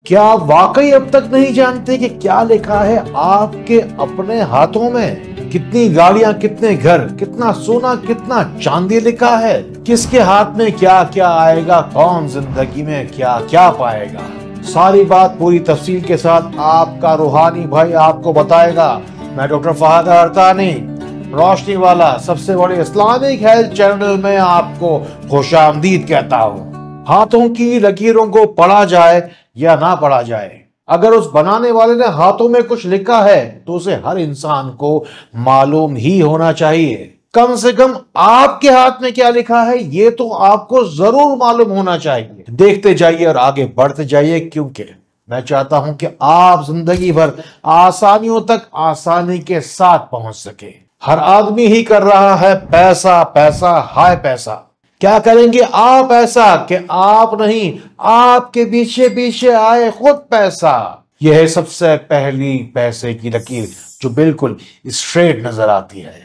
کیا آپ واقعی اب تک نہیں جانتے کہ کیا لکھا ہے آپ کے اپنے ہاتھوں میں؟ کتنی گاڑیاں، کتنے گھر، کتنا سونا، کتنا چاندی لکھا ہے؟ کس کے ہاتھ میں کیا کیا آئے گا، کون زندگی میں کیا کیا پائے گا؟ ساری بات پوری تفصیل کے ساتھ آپ کا روحانی بھائی آپ کو بتائے گا۔ میں ڈاکٹر فہد ارتانی، روشنی والا سب سے بڑے اسلامک ہیلتھ چینل میں آپ کو خوش آمدید کہتا ہوں۔ ہاتھوں کی لکیروں کو پڑھا جائے یا نہ پڑھا جائے، اگر اس بنانے والے نے ہاتھوں میں کچھ لکھا ہے تو اسے ہر انسان کو معلوم ہی ہونا چاہیے۔ کم سے کم آپ کے ہاتھ میں کیا لکھا ہے یہ تو آپ کو ضرور معلوم ہونا چاہیے۔ دیکھتے جائیے اور آگے بڑھتے جائیے، کیونکہ میں چاہتا ہوں کہ آپ زندگی بھر آسانیوں تک آسانی کے ساتھ پہنچ سکے۔ ہر آدمی ہی کر رہا ہے پیسہ پیسہ ہائے پیسہ۔ کیا کریں گے آپ ایسا کہ آپ نہیں، آپ کے پیچھے پیچھے آئے خود پیسہ؟ یہ ہے سب سے پہلی پیسے کی لکیر جو بالکل اسٹریٹ نظر آتی ہے۔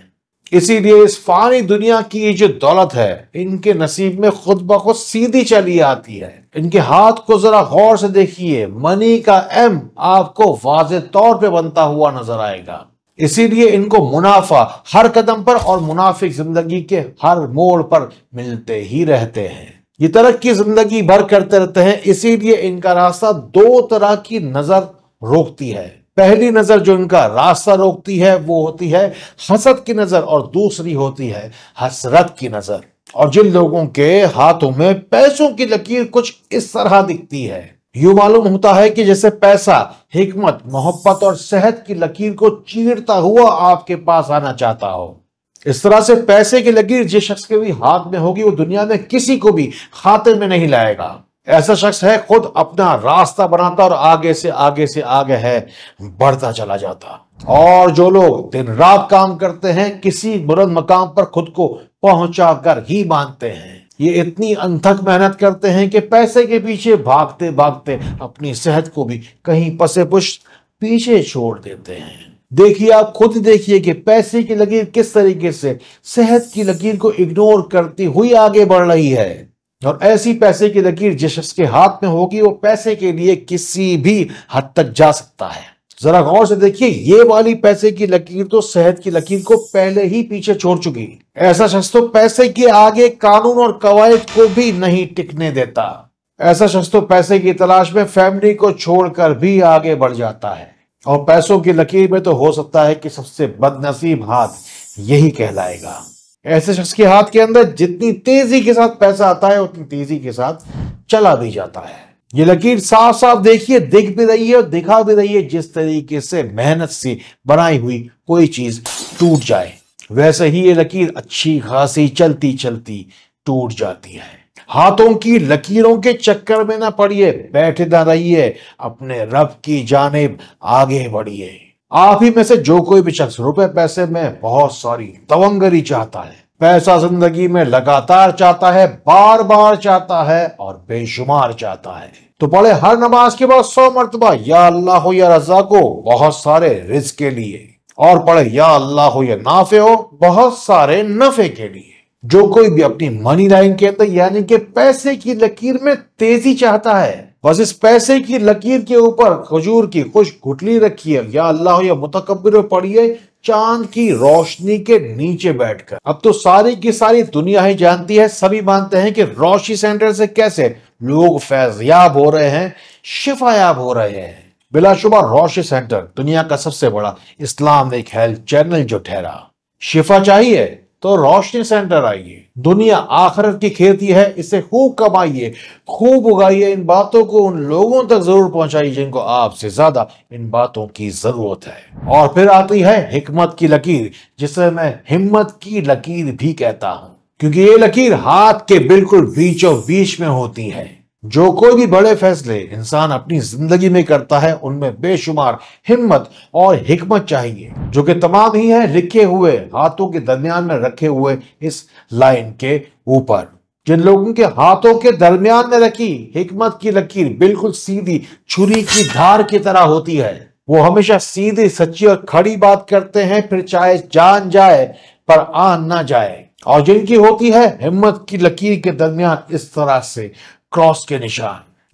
اسی لیے اس فانی دنیا کی جو دولت ہے ان کے نصیب میں خود بخود سیدھی چلی آتی ہے۔ ان کے ہاتھ کو ذرا غور سے دیکھیے، منی کا ایم آپ کو واضح طور پہ بنتا ہوا نظر آئے گا۔ اسی لیے ان کو منافع ہر قدم پر اور منافق زندگی کے ہر موڑ پر ملتے ہی رہتے ہیں۔ یہ ترقی زندگی بھر کرتے رہتے ہیں، اسی لیے ان کا راستہ دو طرح کی نظر روکتی ہے۔ پہلی نظر جو ان کا راستہ روکتی ہے وہ ہوتی ہے حسد کی نظر، اور دوسری ہوتی ہے حسرت کی نظر۔ اور جن لوگوں کے ہاتھوں میں پیسوں کی لکیر کچھ اس طرح دکھتی ہے، یوں معلوم ہوتا ہے کہ جیسے پیسہ حکمت، محبت اور صحت کی لکیر کو چیرتا ہوا آپ کے پاس آنا چاہتا ہو۔ اس طرح سے پیسے کی لکیر جس شخص کے بھی ہاتھ میں ہوگی وہ دنیا میں کسی کو بھی خاطر میں نہیں لائے گا۔ ایسا شخص ہے خود اپنا راستہ بناتا اور آگے سے آگے ہے بڑھتا چلا جاتا۔ اور جو لوگ دن رات کام کرتے ہیں کسی بلند مقام پر خود کو پہنچا کر ہی مانتے ہیں، یہ اتنی انتھک محنت کرتے ہیں کہ پیسے کے پیچھے بھاگتے بھاگتے اپنی صحت کو بھی کہیں پسے پشت پیچھے چھوڑ دیتے ہیں۔ دیکھیے، آپ خود دیکھیے کہ پیسے کی لکیر کس طریقے سے صحت کی لکیر کو اگنور کرتی ہوئی آگے بڑھ رہی ہے۔ اور ایسی پیسے کی لکیر جس شخص کے ہاتھ میں ہوگی وہ پیسے کے لیے کسی بھی حد تک جا سکتا ہے۔ ذرا غور سے دیکھیے، یہ والی پیسے کی لکیر تو صحت کی لکیر کو پہلے ہی پیچھے چھوڑ چکی۔ ایسا شخص تو پیسے کے آگے قانون اور قواعد کو بھی نہیں ٹکنے دیتا۔ ایسا شخص تو پیسے کی تلاش میں فیملی کو چھوڑ کر بھی آگے بڑھ جاتا ہے۔ اور پیسوں کی لکیر میں تو ہو سکتا ہے کہ سب سے بد نصیب ہاتھ یہی کہلائے گا۔ ایسے شخص کے ہاتھ کے اندر جتنی تیزی کے ساتھ پیسہ آتا ہے اتنی تیزی کے ساتھ چلا بھی جاتا ہے۔ یہ لکیر صاف صاف دیکھیے، دکھ بھی رہی ہے اور دکھا بھی رہی ہے۔ جس طریقے سے محنت سے بنائی ہوئی کوئی چیز ٹوٹ جائے، ویسے ہی یہ لکیر اچھی خاصی چلتی چلتی ٹوٹ جاتی ہے۔ ہاتھوں کی لکیروں کے چکر میں نہ پڑیے، بیٹھے نہ رہیے، اپنے رب کی جانب آگے بڑھیے۔ آپ ہی میں سے جو کوئی بھی شخص روپے پیسے میں بہت ساری تونگری چاہتا ہے، پیسہ زندگی میں لگاتار چاہتا ہے، بار بار چاہتا ہے اور بے شمار چاہتا ہے، تو پڑھے ہر نماز کے بعد 100 مرتبہ یا اللہ ہو یا رزاق ہو بہت سارے رزق کے لیے، اور پڑھے یا اللہ ہو یا نافع ہو بہت سارے نفع کے لیے۔ جو کوئی بھی اپنی منی لائن کے اندر یعنی کہ پیسے کی لکیر میں تیزی چاہتا ہے، بس اس پیسے کی لکیر کے اوپر کھجور کی خشک گٹلی رکھیے، یا اللہ یا متکبر پڑھیے چاند کی روشنی کے نیچے بیٹھ کر۔ اب تو ساری کی ساری دنیا ہی جانتی ہے، سبھی مانتے ہیں کہ روشنی سینٹر سے کیسے لوگ فیض یاب ہو رہے ہیں، شفا یاب ہو رہے ہیں۔ بلا شبہ روشنی سینٹر دنیا کا سب سے بڑا اسلامک ہیلتھ چینل جو ٹھہرا۔ شفا چاہیے تو روشنی سینٹر آئیے۔ دنیا آخرت کی کھیتی ہے، اسے خوب کمائیے، خوب اگائیے، ان باتوں کو ان لوگوں تک ضرور پہنچائیے جن کو آپ سے زیادہ ان باتوں کی ضرورت ہے۔ اور پھر آتی ہے حکمت کی لکیر، جسے میں ہمت کی لکیر بھی کہتا ہوں، کیونکہ یہ لکیر ہاتھ کے بالکل بیچوں بیچ میں ہوتی ہے۔ جو کوئی بھی بڑے فیصلے انسان اپنی زندگی میں کرتا ہے ان میں بے شمار ہمت اور حکمت چاہیے، جو کہ تمام ہی ہے لکھے ہوئے ہاتھوں کے درمیان میں رکھے ہوئے اس لائن کے اوپر۔ جن لوگوں کے ہاتھوں کے درمیان میں رکھی حکمت کی لکیر بالکل سیدھی چھری کی دھار کی طرح ہوتی ہے، وہ ہمیشہ سیدھی سچی اور کھڑی بات کرتے ہیں، پھر چاہے جان جائے پر آن نہ جائے۔ اور جن کی ہوتی ہے ہمت کی لکیر کے درمیان اس طرح سے کراس کے نشان،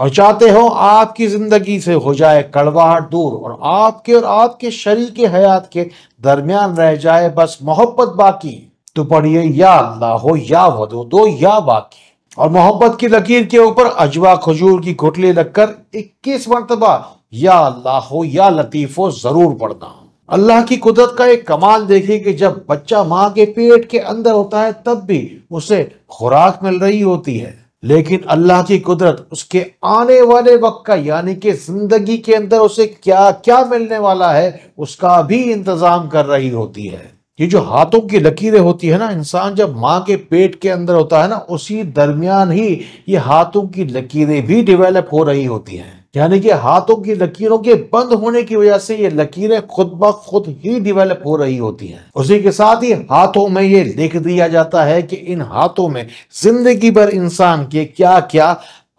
اور چاہتے ہو آپ کی زندگی سے ہو جائے کڑواہٹ دور اور آپ کے شریک حیات کے درمیان رہ جائے بس محبت باقی، تو پڑھیے یا اللہ ہو یا ودود ہو یا باقی، اور محبت کی لکیر کے اوپر اجوا کھجور کی گٹلی لگ کر 21 مرتبہ یا اللہ ہو یا لطیف ہو ضرور پڑھنا۔ اللہ کی قدرت کا ایک کمال دیکھیے کہ جب بچہ ماں کے پیٹ کے اندر ہوتا ہے تب بھی اسے خوراک مل رہی ہوتی ہے، لیکن اللہ کی قدرت اس کے آنے والے وقت کا یعنی کہ زندگی کے اندر اسے کیا کیا ملنے والا ہے اس کا بھی انتظام کر رہی ہوتی ہے۔ یہ جو ہاتھوں کی لکیریں ہوتی ہے نا، انسان جب ماں کے پیٹ کے اندر ہوتا ہے نا، اسی درمیان ہی یہ ہاتھوں کی لکیریں بھی ڈیویلپ ہو رہی ہوتی ہیں، یعنی کہ ہاتھوں کی لکیروں کے بند ہونے کی وجہ سے یہ لکیریں خود بخود ہی ڈیویلپ ہو رہی ہوتی ہیں۔ اسی کے ساتھ ہی ہاتھوں میں یہ لکھ دیا جاتا ہے کہ ان ہاتھوں میں زندگی بھر انسان کے کیا کیا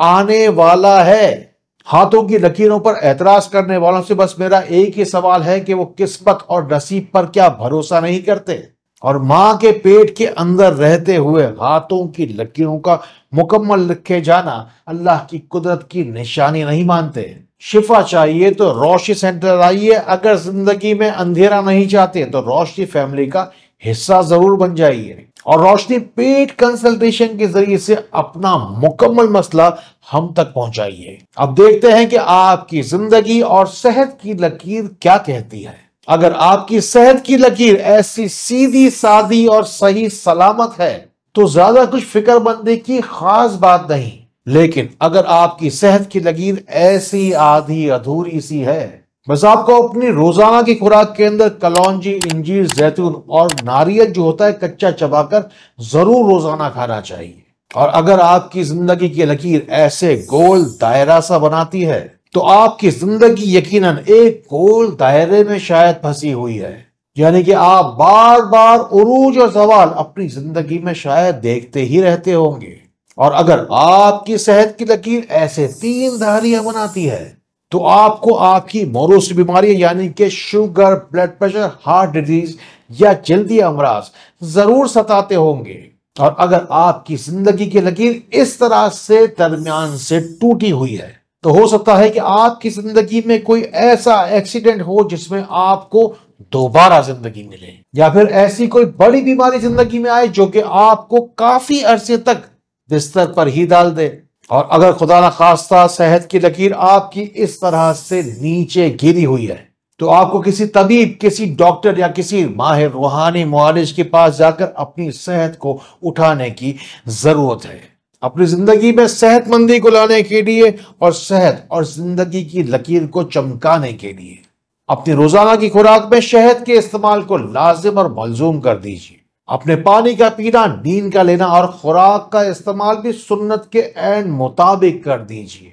آنے والا ہے۔ ہاتھوں کی لکیروں پر اعتراض کرنے والوں سے بس میرا ایک ہی سوال ہے کہ وہ قسمت اور نصیب پر کیا بھروسہ نہیں کرتے اور ماں کے پیٹ کے اندر رہتے ہوئے ہاتھوں کی لکیروں کا مکمل لکھے جانا اللہ کی قدرت کی نشانی نہیں مانتے؟ شفا چاہیے تو روشنی سینٹر آئیے، اگر زندگی میں اندھیرا نہیں چاہتے تو روشنی فیملی کا حصہ ضرور بن جائیے، اور روشنی پیٹ کنسلٹیشن کے ذریعے سے اپنا مکمل مسئلہ ہم تک پہنچائیے۔ اب دیکھتے ہیں کہ آپ کی زندگی اور صحت کی لکیر کیا کہتی ہے۔ اگر آپ کی صحت کی لکیر ایسی سیدھی سادی اور صحیح سلامت ہے تو زیادہ کچھ فکر مندی کی خاص بات نہیں، لیکن اگر آپ کی صحت کی لکیر ایسی آدھی ادھوری سی ہے، بس آپ کو اپنی روزانہ کی خوراک کے اندر کلونجی، انجیر، زیتون اور ناریل جو ہوتا ہے کچا چبا کر ضرور روزانہ کھانا چاہیے۔ اور اگر آپ کی زندگی کی لکیر ایسے گول دائرہ سا بناتی ہے تو آپ کی زندگی یقیناً ایک گول دائرے میں شاید پھنسی ہوئی ہے، یعنی کہ آپ بار بار عروج اور زوال اپنی زندگی میں شاید دیکھتے ہی رہتے ہوں گے۔ اور اگر آپ کی صحت کی لکیر ایسے 3 دھاریاں بناتی ہے تو آپ کو آپ کی موروثی بیماری یعنی کہ sugar, blood pressure, heart disease یا جلدی امراض ضرور ستاتے ہوں گے۔ اور اگر آپ کی زندگی کی لکیر اس طرح سے درمیان سے ٹوٹی ہوئی ہے تو ہو سکتا ہے کہ آپ کی زندگی میں کوئی ایسا ایکسیڈنٹ ہو جس میں آپ کو دوبارہ زندگی ملے، یا پھر ایسی کوئی بڑی بیماری زندگی میں آئے جو کہ آپ کو کافی عرصے تک بستر پر ہی ڈال دے۔ اور اگر خدا نخواستہ صحت کی لکیر آپ کی اس طرح سے نیچے گری ہوئی ہے تو آپ کو کسی طبیب، کسی ڈاکٹر یا کسی ماہر روحانی معالج کے پاس جا کر اپنی صحت کو اٹھانے کی ضرورت ہے، اپنی زندگی میں صحت مندی کو لانے کے لیے اور صحت اور زندگی کی لکیر کو چمکانے کے لیے۔ اپنی روزانہ کی خوراک میں شہد کے استعمال کو لازم اور ملزوم کر دیجیے، اپنے پانی کا پینا، نیند کا لینا اور خوراک کا استعمال بھی سنت کے عین مطابق کر دیجیے،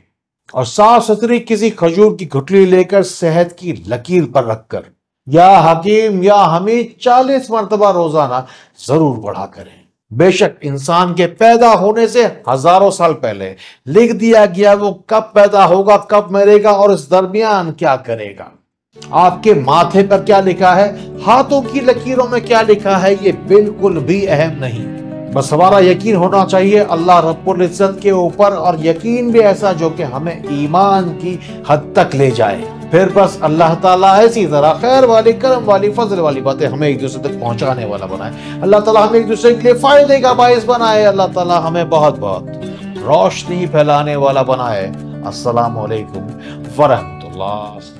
اور صاف ستھری کسی کھجور کی گٹلی لے کر صحت کی لکیر پر رکھ کر یا حکیم یا حمید 40 مرتبہ روزانہ ضرور پڑھا کریں۔ بے شک انسان کے پیدا ہونے سے ہزاروں سال پہلے لکھ دیا گیا وہ کب پیدا ہوگا، کب مرے گا اور اس درمیان کیا کرے گا۔ آپ کے ماتھے پر کیا لکھا ہے، ہاتھوں کی لکیروں میں کیا لکھا ہے، یہ بالکل بھی اہم نہیں۔ بس ہمارا یقین ہونا چاہیے اللہ رب العزت کے اوپر، اور یقین بھی ایسا جو کہ ہمیں ایمان کی حد تک لے جائے۔ پھر بس اللہ تعالیٰ ایسی طرح خیر والی، کرم والی، فضل والی باتیں ہمیں ایک دوسرے تک پہنچانے والا بنائے۔ اللہ تعالیٰ ہمیں ایک دوسرے کے لیے فائدے کا باعث بنائے۔ اللہ تعالیٰ ہمیں بہت بہت روشنی پھیلانے والا بنائے۔ السلام علیکم ورحمۃ اللہ۔